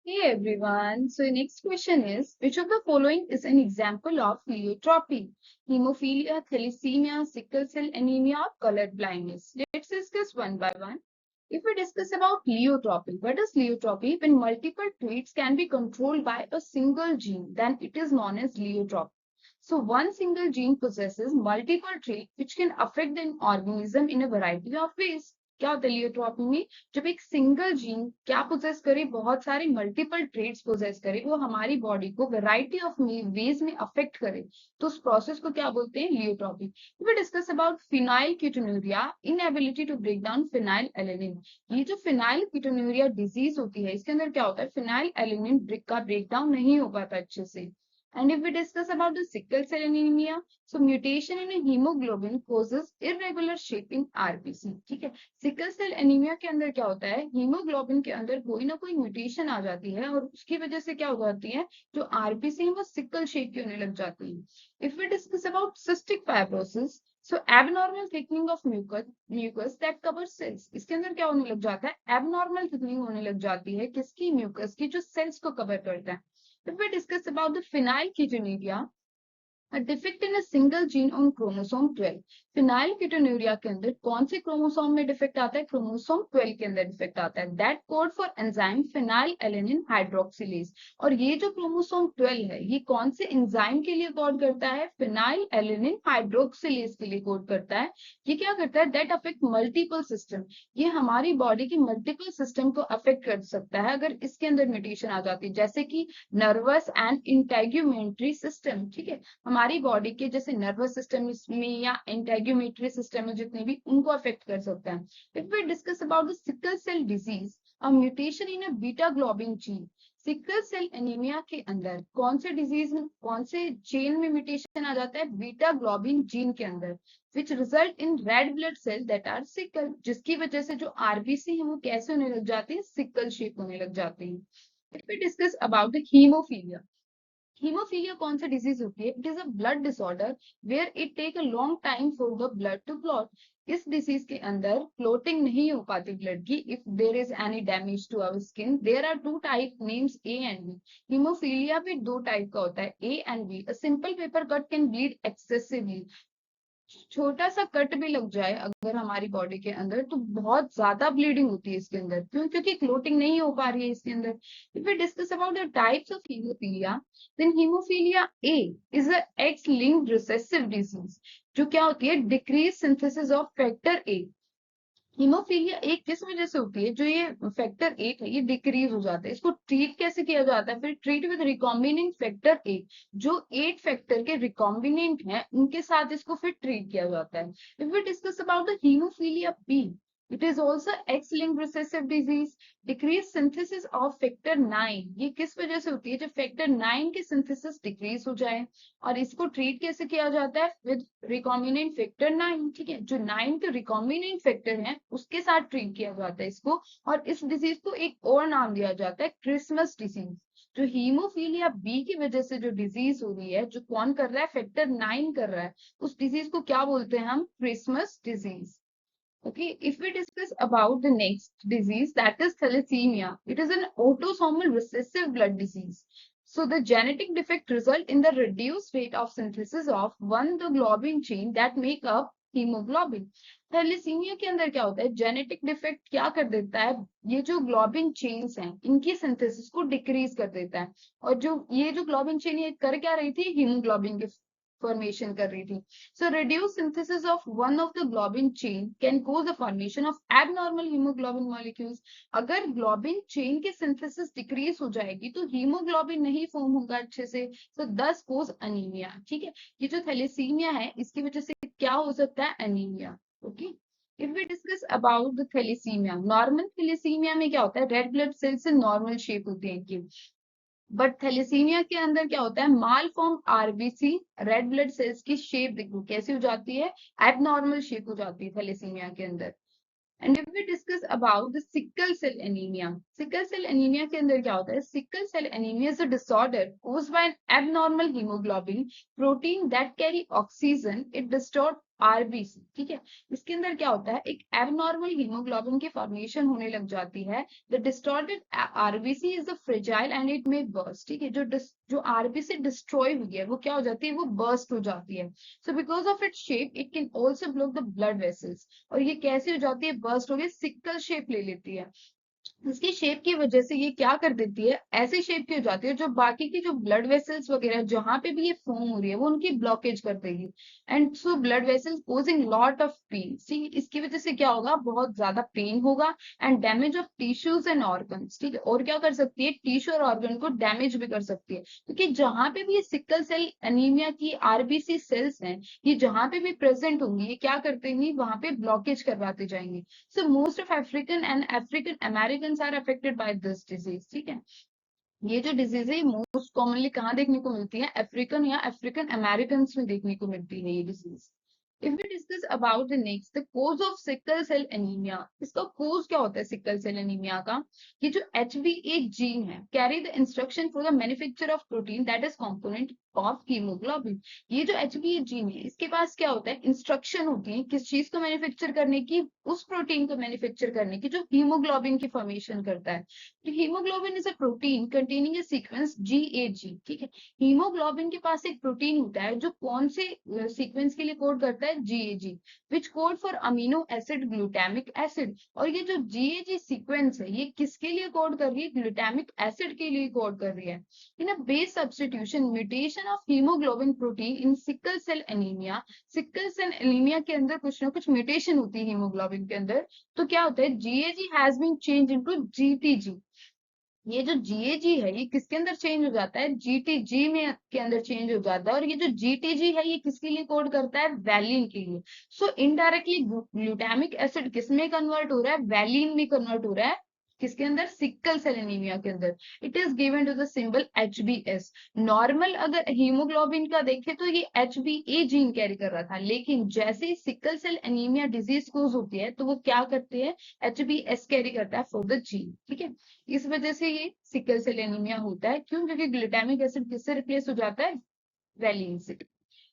Hey everyone. So next question is, which of the following is an example of pleiotropy? Hemophilia, thalassemia, sickle cell anemia, or color blindness. Let's discuss one by one. If we discuss about pleiotropy, what is pleiotropy? When multiple traits can be controlled by a single gene, then it is known as pleiotropy. So one single gene possesses multiple traits which can affect the organism in a variety of ways. क्या होता है लियोट्रॉपी में? जब एक single gene क्या poses करे, बहुत सारे मल्टीपल ट्रेड्स पोजेस करे, वो हमारी बॉडी को वैरायटी ऑफ वेज में अफेक्ट करे, तो उस प्रोसेस को क्या बोलते हैं? Pleiotropy. We discuss about phenylketonuria, inability to break down phenylalanine. ये जो फिनाइल कीटोन्यूरिया डिजीज होती है, इसके अंदर क्या होता है? फिनाइल एलेनिन का ब्रेक डाउन नहीं हो पाता अच्छे से. And if we discuss about the sickle cell anemia, so mutation in a hemoglobin causes irregular shape in RBC. ठीक है. सिकल सेल एनीमिया के अंदर क्या होता है? हीमोग्लोबिन के अंदर कोई ना कोई म्यूटेशन आ जाती है और उसकी वजह से क्या हो जाती है? जो आरबीसी है वो सिकल शेप की होने लग जाती है. If we discuss about cystic fibrosis, so abnormal thickening of mucus that cover cells. इसके अंदर क्या होने लग जाता है? एबनॉर्मल थिकनिंग होने लग जाती है किसकी? म्यूकस की, जो सेल्स को कवर करता है. If we discuss about the phenylketonuria, a defect in a single gene on chromosome 12. फिनाइलकीटोन्यूरिया के अंदर कौन से क्रोमोसोम में डिफेक्ट आता है? क्रोमोसोम 12 के अंदर डिफेक्ट आता है. That code for enzyme phenyl alanine hydroxylase. और ये जो क्रोमोसोम 12 है, ये कौन से एंजाइम के लिए कोड करता है? फिनाइल एलेनिन हाइड्रोक्सिलेज के लिए कोड करता है. ये क्या करता है? That affect multiple system. ये हमारी बॉडी की मल्टीपल सिस्टम को अफेक्ट कर सकता है अगर इसके अंदर म्यूटेशन आ जाती है, जैसे कि नर्वस एंड इंटेग्यूमेंट्री सिस्टम. ठीक है. हमारी बॉडी के जैसे नर्वस सिस्टम में या इंटेग्यूमेटरी सिस्टम में जितने भी, उनको अफेक्ट कर सकता है. If we discuss about the sickle cell disease, a mutation in a beta globin gene. Sickle cell anaemia के अंदर कौन से डिजीज में, कौन से चेन में म्यूटेशन आ जाता है? बीटा ग्लोबिन जीन के अंदर, which result in red blood cell that are sickle. जिसकी वजह से जो आरबीसी है वो कैसे होने लग जाती है? सिकल शेप होने लग जाती है. If we discuss about the haemophilia, haemophilia कौन सा डिजीज होती है? It is a blood disorder where it take a long time for the blood to clot. इस डिजीज के अंदर क्लोटिंग नहीं हो पाती ब्लड की. If there is any damage to our skin, there are two type names A and B. Haemophilia भी दो type का होता है, A and B. A simple paper cut can bleed excessively. छोटा सा कट भी लग जाए अगर हमारी बॉडी के अंदर, तो बहुत ज्यादा ब्लीडिंग होती है इसके अंदर. क्यों? क्योंकि क्लोटिंग नहीं हो पा रही है इसके अंदर. If we discuss about the types of haemophilia, then haemophilia A is a X linked recessive disease, जो क्या होती है? Decrease synthesis of factor A. Haemophilia एक किस वजह से होती है? जो ये फैक्टर 8 है, ये डिक्रीज हो जाता है. इसको ट्रीट कैसे किया जाता है? फिर ट्रीट विद रिकॉम्बिनेंट फैक्टर 8. जो 8 फैक्टर के रिकॉम्बिनेंट हैं, उनके साथ इसको फिर ट्रीट किया जाता है. If we discuss about the haemophilia B, it is also X linked recessive disease, decrease synthesis of factor 9. ये किस वजह से होती है? जब फैक्टर 9 की सिंथेसिस डिक्रीज हो जाए. और इसको ट्रीट कैसे किया जाता है? With recombinant factor 9. ठीक है. जो 9 के रिकॉम्बिनेंट फैक्टर हैं, उसके साथ ट्रीट किया जाता है इसको. और इस डिजीज को एक और नाम दिया जाता है, क्रिसमस डिजीज. जो हीमोफीलिया बी की वजह से जो डिजीज हो रही है, जो कौन कर रहा है? फैक्टर 9 कर रहा है. उस डिजीज को क्या बोलते हैं हम? Christmas disease. Okay, if we discuss about the next disease, that is thalassemia, it is an autosomal recessive blood disease. So the genetic defect result in the reduced rate of synthesis of one the globin chain that make up hemoglobin. Thalassaemia के अंदर क्या होता है? Genetic defect क्या कर देता है? ये जो ग्लोबिन चेन्स हैं, इनकी सिंथेसिस को डिक्रीज कर देता है. और जो ये जो ग्लोबिन चेन ये कर क्या रही थी? हीमोग्लोबिन के फॉर्मेशन कर रही थी. So reduced synthesis of one of the globin chain can cause the formation of abnormal hemoglobin molecules. अगर ग्लोबिन चेन की सिंथेसिस डिक्रीज हो जाएगी तो हीमोग्लोबिन नहीं फॉर्म होगा अच्छे से, तो दस कोज अनीमिया. ठीक है. ये जो थैलेसीमिया है, इसकी वजह से क्या हो सकता है? Anaemia. Okay. If we discuss about the thalassaemia, normal thalassaemia में क्या होता है? रेड ब्लड सेल से नॉर्मल शेप होती है इनकी. बट थैलेसीमिया के अंदर क्या होता है? Malform RBC, red blood cells की शेप देखो कैसी हो जाती है? एबनॉर्मल शेप हो जाती है थैलेसीमिया के अंदर. And if we discuss about the sickle cell anaemia, sickle cell anaemia के अंदर क्या होता है? Sickle cell anaemia is a disorder caused by an abnormal hemoglobin protein that carry oxygen. It distort RBC, ठीक है। इसके अंदर क्या होता है, एक एबनॉर्मल हीमोग्लोबिन की फॉर्मेशन होने लग जाती है। The distorted RBC is the fragile and it may burst, ठीक है। जो आरबीसी डिस्ट्रॉय हुई है वो क्या हो जाती है, वो बर्स्ट हो जाती है। So because of it shape it can also block the blood vessels. और ये कैसे हो जाती है, बर्स्ट हो गई, सिकल शेप ले लेती है। इसकी शेप की वजह से ये क्या कर देती है, ऐसी शेप की हो जाती है जो बाकी की जो ब्लड वेसल्स वगैरह जहां पे भी ये फॉर्म हो रही है वो उनकी ब्लॉकेज कर देगी। And so blood vessels causing lot of pain, ठीक, इसकी वजह से क्या होगा, बहुत ज्यादा पेन होगा। And damage of tissues and organs, ठीक है। और क्या कर सकती है, टिश्यू और ऑर्गन को डैमेज भी कर सकती है, क्योंकि जहां पे भी ये सिकल सेल एनीमिया की आरबीसी सेल्स हैं, ये जहां पे भी प्रेजेंट होंगी, ये क्या करते हैं, वहां पे ब्लॉकेज करवाते जाएंगे। So most of African and African Americans are affected by this disease, ठीक है। ये जो डिजीज है मोस्ट कॉमनली कहाँ देखने को मिलती है, अफ्रीकन या अफ्रीकन अमेरिकन में देखने को मिलती है ये disease. If we discuss about the next, the cause of sickle cell anaemia, इसका कोज क्या होता है सिकल सेल एनीमिया का, ये जो HbA जीन है carry the instruction for the manufacture of protein that is component of haemoglobin. ये जो HbA जीन है इसके पास क्या होता है, इंस्ट्रक्शन होती है किस चीज को मैन्युफैक्चर करने की, उस प्रोटीन को मैन्युफैक्चर करने की जो हीमोग्लोबिन की फॉर्मेशन करता है। तो haemoglobin is a protein containing A sequence GAG, ठीक है। हीमोग्लोबिन के पास एक प्रोटीन होता है जो कौन से सीक्वेंस के लिए कोड करता है, GAG, which code for amino acid glutamic acid. और ये जो GAG सीक्वेंस है ये किसके लिए कोड कर रही है, ग्लूटामिक एसिड के लिए कोड कर रही है। In a base substitution mutation of hemoglobin protein in sickle cell anaemia, sickle cell anaemia के अंदर कुछ ना कुछ म्यूटेशन होती है हीमोग्लोबिन के अंदर। तो क्या होता है, GAG has been change into GTG। ये जो GAG है ये किसके अंदर चेंज हो जाता है, GTG में के अंदर चेंज हो जाता है। और ये जो GTG है ये किसके लिए कोड करता है, वैलिन के लिए। सो इनडायरेक्टली ग्लूटामिक एसिड किस में कन्वर्ट हो रहा है, वैलिन में कन्वर्ट हो रहा है, किसके अंदर, सिकल सेल एनीमिया के अंदर। It is given to the symbol HbS। Normal अगर हीमोग्लोबिन का देखे तो ये HbA जीन कैरी कर रहा था, लेकिन जैसे ही sickle cell anemia disease cause होती है तो वो क्या करते हैं, HbS कैरी करता है फॉर द जीन, ठीक है। इस वजह से ये सिकल सेल एनीमिया होता है, क्यों, क्योंकि ग्लूटामिक एसिड किससे रिप्लेस हो जाता है, वैलिन से।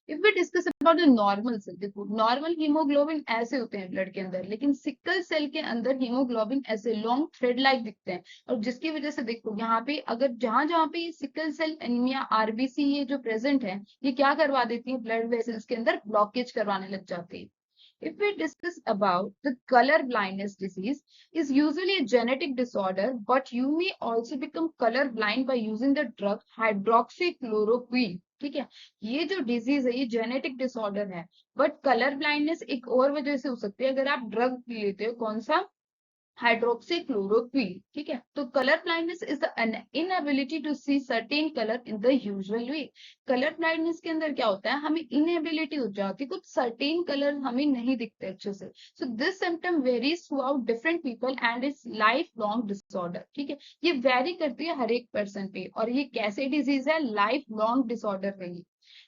If we discuss about the normal cell, देखो नॉर्मल हीमोग्लोबिन ऐसे होते हैं ब्लड के अंदर, लेकिन सिकल सेल के अंदर हीमोग्लोबिन ऐसे लॉन्ग थ्रेड लाइक दिखते हैं। और जिसकी वजह से देखो यहाँ पे अगर जहां जहां पे ये सिकल सेल एनीमिया आरबीसी ये जो प्रेजेंट है ये क्या करवा देती है, ब्लड वेसल्स के अंदर ब्लॉकेज करवाने लग जाती है। If we discuss about the color blindness disease, is usually a genetic disorder, but you may also become color blind by using the drug hydroxychloroquine, ठीक है। ये जो डिजीज है ये जेनेटिक डिसऑर्डर है, बट कलर ब्लाइंडनेस एक और वजह से हो सकती है, अगर आप ड्रग लेते हो, कौन सा, हाइड्रोक्सीक्लोरोक्वीन, ठीक है। तो colour blindness is the inability to see certain colour in the usual way. Colour blindness के अंदर क्या होता है, हमें इनएबिलिटी हो जाती है, कुछ सर्टेन कलर हमें नहीं दिखते अच्छे से। So this symptom varies through out different people and it's life long disorder, ठीक है। ये वेरी करती है हर एक पर्सन पे, और ये कैसे डिजीज है, लाइफ लॉन्ग डिसऑर्डर है ये।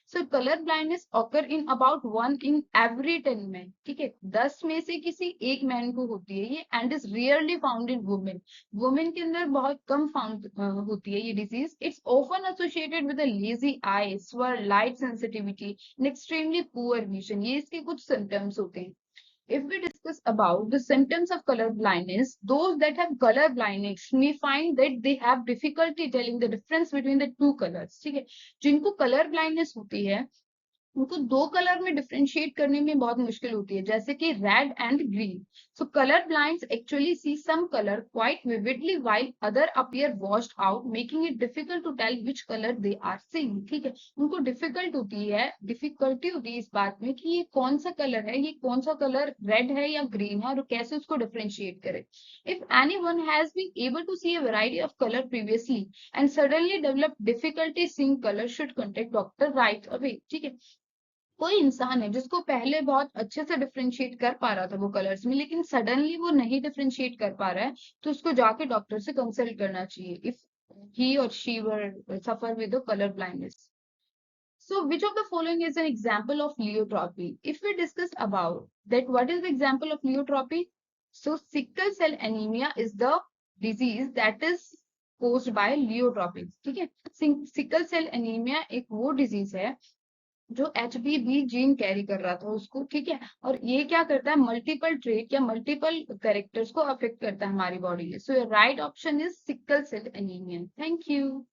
So colour blindness occur in about 1 in every 10 men, ठीक है, 10 में से किसी एक मैन को होती है ये, and is rarely found in women. Women के अंदर बहुत कम फाउंड होती है ये disease. It's often associated with lazy eye, स्वर, light sensitivity and extremely poor vision, ये इसके कुछ सिम्टम्स होते हैं। If we discuss about the symptoms of color blindness, those that have color blindness may find that they have difficulty telling the difference between the two colors, ठीक है। जिनको color blindness होती है उनको दो कलर में डिफरेंशिएट करने में बहुत मुश्किल होती है, जैसे कि red and green. So colour blinds actually see some colour quite vividly while other appear washed out, making it difficult to tell which colour they are seeing, ठीक है। उनको डिफिकल्टी होती है इस बात में कि ये कौन सा कलर है, ये कौन सा कलर रेड है या ग्रीन है, और कैसे उसको डिफरेंशिएट करे। If anyone has been able to see a variety of colour previously and suddenly develop difficulty seeing colour should contact doctor right away, ठीक है। कोई इंसान है जिसको पहले बहुत अच्छे से डिफरेंशिएट कर पा रहा था वो कलर्स में, लेकिन सडनली वो नहीं डिफरेंशिएट कर पा रहा है, तो उसको जाके डॉक्टर से कंसल्ट करना चाहिए इफ ही और she were suffer with colour blindness. So which of the following is an example of leiotropy? If we discuss about that, what is the example of leiotropy? So sickle cell anemia is the disease that is caused by leiotropy, ठीक है। Sickle cell anaemia एक वो disease है जो HBV gene carry कर रहा था उसको, ठीक है। और ये क्या करता है, मल्टीपल ट्रेट या मल्टीपल कैरेक्टर्स को अफेक्ट करता है हमारी बॉडी में। So right option is sickle cell anemia. Thank you.